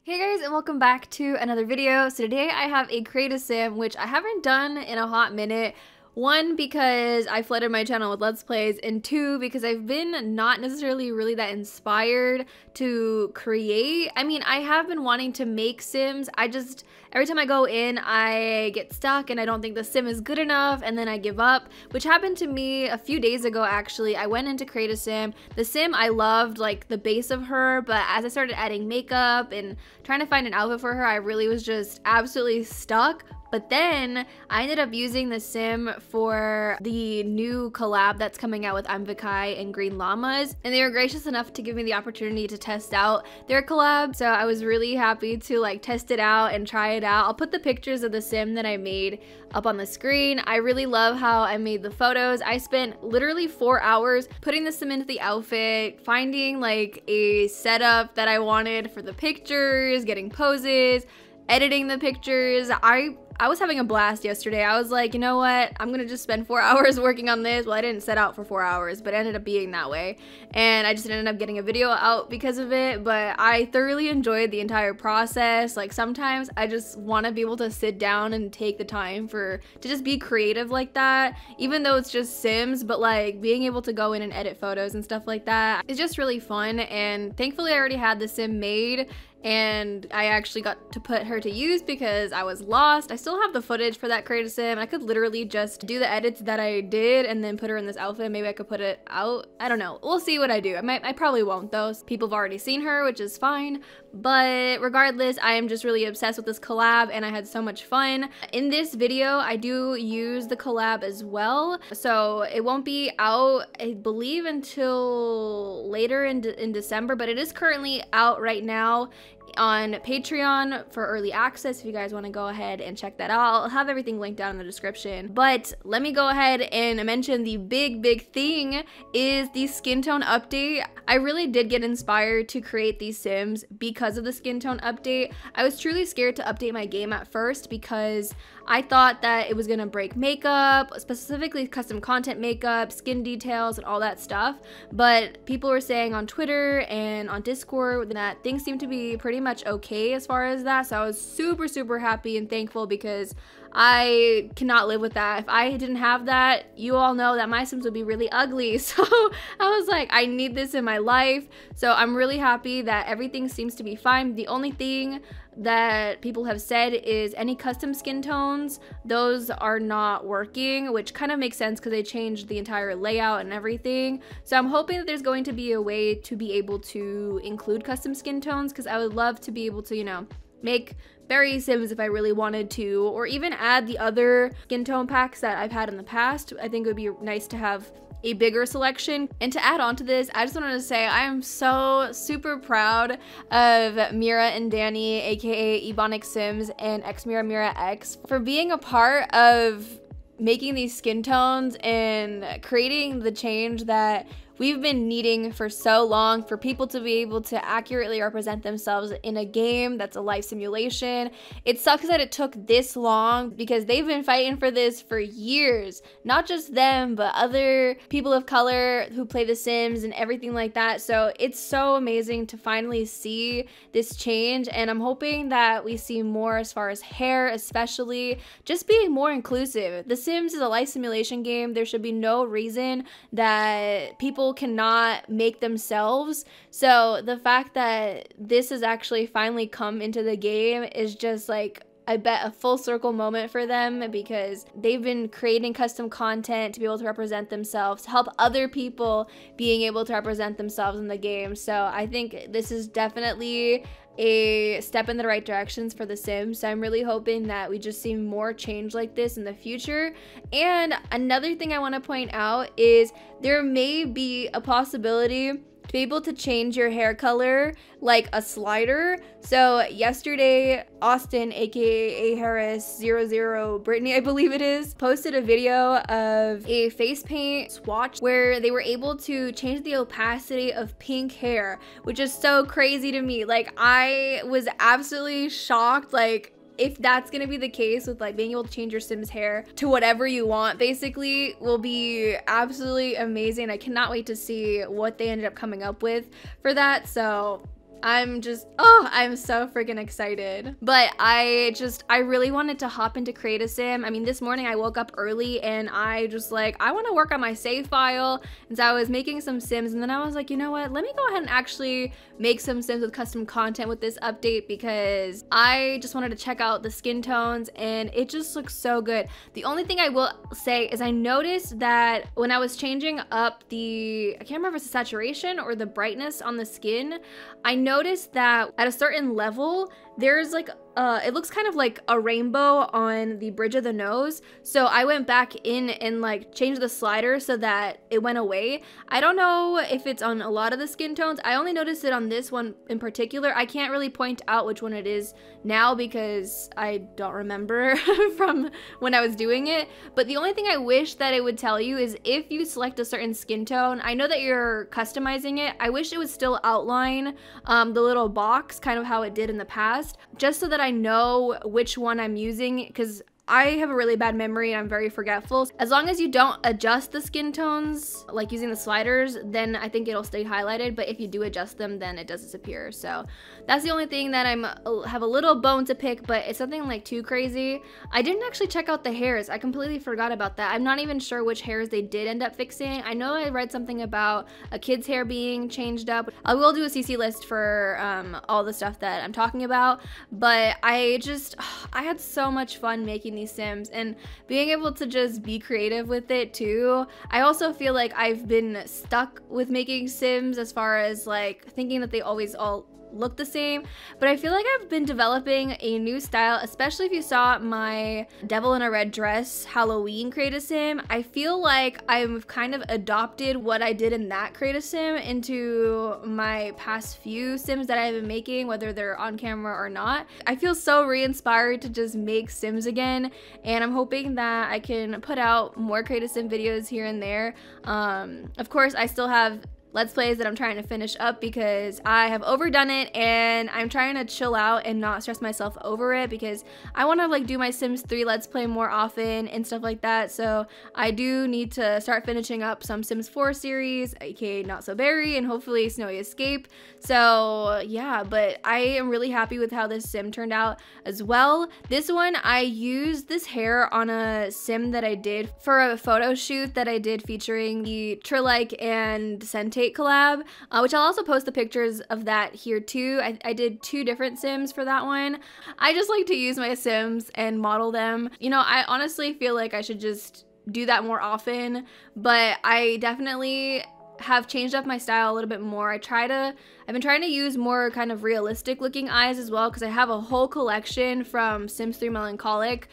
Hey guys, and welcome back to another video. So today I have a create a sim, which I haven't done in a hot minute. One, because I flooded my channel with Let's Plays, and two, because I've been not necessarily really that inspired to create. I mean, I have been wanting to make sims. Every time I go in, I get stuck and I don't think the sim is good enough, and then I give up, which happened to me a few days ago actually. I went in to create a sim. The sim, I loved like the base of her, but as I started adding makeup and trying to find an outfit for her, I really was just absolutely stuck. But then I ended up using the sim for the new collab that's coming out with Kai and Green Llamas, and they were gracious enough to give me the opportunity to test out their collab. So I was really happy to like test it out and try it out. I'll put the pictures of the sim that I made up on the screen. I really love how I made the photos. I spent literally 4 hours putting the sim into the outfit, finding like a setup that I wanted for the pictures, getting poses, editing the pictures. I was having a blast yesterday. I was like, you know what? I'm gonna just spend 4 hours working on this. Well, I didn't set out for 4 hours, but it ended up being that way. And I just ended up getting a video out because of it, but I thoroughly enjoyed the entire process. Like sometimes I just wanna be able to sit down and take the time to just be creative like that, even though it's just Sims, but like being able to go in and edit photos and stuff like that is just really fun. And thankfully I already had the sim made, and I actually got to put her to use because I was lost. I still have the footage for that create a sim. I could literally just do the edits that I did and then put her in this outfit. Maybe I could put it out. I don't know. We'll see what I do. I probably won't though. People have already seen her, which is fine. But regardless, I am just really obsessed with this collab and I had so much fun. In this video, I do use the collab as well. So it won't be out, I believe, until later in December, but it is currently out right now on Patreon for early access if you guys want to go ahead and check that out. I'll have everything linked down in the description. But let me go ahead and mention the big thing is the skin tone update. I really did get inspired to create these sims because of the skin tone update. I was truly scared to update my game at first because I thought that it was gonna break makeup, specifically custom content makeup, skin details, and all that stuff. But people were saying on Twitter and on Discord that things seem to be pretty much okay as far as that. So I was super happy and thankful because I cannot live with that. If I didn't have that, you all know that my sims would be really ugly. So I was like, I need this in my life. So I'm really happy that everything seems to be fine. The only thing that people have said is any custom skin tones, those are not working, which kind of makes sense because they changed the entire layout and everything. So I'm hoping that there's going to be a way to be able to include custom skin tones, because I would love to be able to, you know, make berry sims if I really wanted to, or even add the other skin tone packs that I've had in the past. I think it would be nice to have a bigger selection. And to add on to this, I just wanted to say I am so super proud of Mira and Danny, aka Ebonic Sims and Mira X, for being a part of making these skin tones and creating the change that we've been needing for so long, for people to be able to accurately represent themselves in a game that's a life simulation. It sucks that it took this long because they've been fighting for this for years. Not just them, but other people of color who play The Sims and everything like that. So it's so amazing to finally see this change, and I'm hoping that we see more as far as hair, especially just being more inclusive. The Sims is a life simulation game. There should be no reason that people cannot make themselves. So the fact that this has actually finally come into the game is just like, I bet, a full circle moment for them, because they've been creating custom content to be able to represent themselves, to help other people being able to represent themselves in the game. So I think this is definitely a step in the right directions for The Sims. So I'm really hoping that we just see more change like this in the future. And another thing I want to point out is there may be a possibility to be able to change your hair color like a slider. So yesterday, Austin, aka Harris00 Brittany, I believe it is, posted a video of a face paint swatch where they were able to change the opacity of pink hair, which is so crazy to me. Like, I was absolutely shocked. Like, if that's gonna be the case with like being able to change your Sims hair to whatever you want, basically, will be absolutely amazing. I cannot wait to see what they ended up coming up with for that. So I'm just, oh, I'm so freaking excited. But I really wanted to hop into Create a Sim. I mean, this morning I woke up early and I just like, I want to work on my save file. And so I was making some Sims, and then I was like, you know what? Let me go ahead and actually make some Sims with custom content with this update, because I just wanted to check out the skin tones and it just looks so good. The only thing I will say is I noticed that when I was changing up I can't remember if it's the saturation or the brightness on the skin, I noticed that at a certain level, there's like it looks kind of like a rainbow on the bridge of the nose. So I went back in and like changed the slider so that it went away. I don't know if it's on a lot of the skin tones. I only noticed it on this one in particular. I can't really point out which one it is now because I don't remember from when I was doing it. But the only thing I wish that it would tell you is if you select a certain skin tone, I know that you're customizing it. I wish it would still outline the little box, kind of how it did in the past, just so that I know which one I'm using, because I have a really bad memory and I'm very forgetful. As long as you don't adjust the skin tones, like using the sliders, then I think it'll stay highlighted. But if you do adjust them, then it does disappear. So that's the only thing that have a little bone to pick, but it's nothing like too crazy. I didn't actually check out the hairs. I completely forgot about that. I'm not even sure which hairs they did end up fixing. I know I read something about a kid's hair being changed up. I will do a CC list for all the stuff that I'm talking about, but I had so much fun making these Sims and being able to just be creative with it too. I also feel like I've been stuck with making Sims as far as like thinking that they always all look the same, but I feel like I've been developing a new style, especially if you saw my Devil in a Red Dress Halloween Create a Sim. I feel like I've kind of adopted what I did in that Create a Sim into my past few Sims that I've been making, whether they're on camera or not. I feel so re-inspired to just make Sims again, and I'm hoping that I can put out more Create a Sim videos here and there. Of course, I still have Let's Plays that I'm trying to finish up because I have overdone it, and I'm trying to chill out and not stress myself over it because I want to like do my Sims 3 Let's Play more often and stuff like that. So I do need to start finishing up some Sims 4 series, aka Not So Berry, and hopefully Snowy Escape. So yeah, but I am really happy with how this Sim turned out as well. This one, I used this hair on a Sim that I did for a photo shoot that I did featuring the Trilike and Sentate collab, which I'll also post the pictures of that here too. I did 2 different Sims for that one. I just like to use my Sims and model them. You know, I honestly feel like I should just do that more often, but I definitely have changed up my style a little bit more. I've been trying to use more kind of realistic looking eyes as well, because I have a whole collection from Sims 3 Melancholic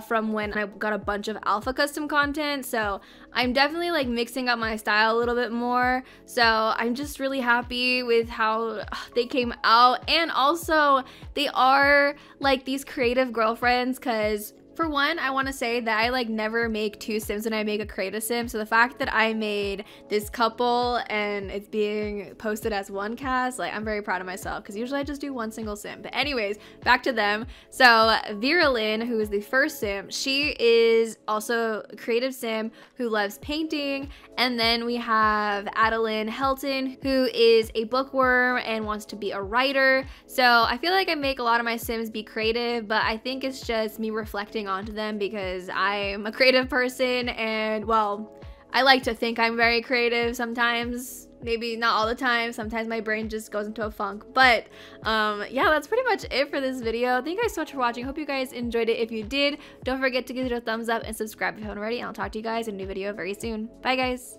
from when I got a bunch of alpha custom content. So I'm definitely like mixing up my style a little bit more. So I'm just really happy with how they came out, and also they are like these creative girlfriends, because for one, I want to say that I like never make 2 Sims when I make a Create a Sim. So the fact that I made this couple and it's being posted as one cast, like I'm very proud of myself, because usually I just do 1 single Sim. But anyways, back to them. So Vera Lynn, who is the first Sim, she is also a creative Sim who loves painting. And then we have Adelynn Helton, who is a bookworm and wants to be a writer. So I feel like I make a lot of my Sims be creative, but I think it's just me reflecting onto them because I'm a creative person, and well, I like to think I'm very creative sometimes. Maybe not all the time. Sometimes my brain just goes into a funk. But yeah, that's pretty much it for this video. Thank you guys so much for watching. Hope you guys enjoyed it. If you did, don't forget to give it a thumbs up and subscribe if you haven't already. And I'll talk to you guys in a new video very soon. Bye guys.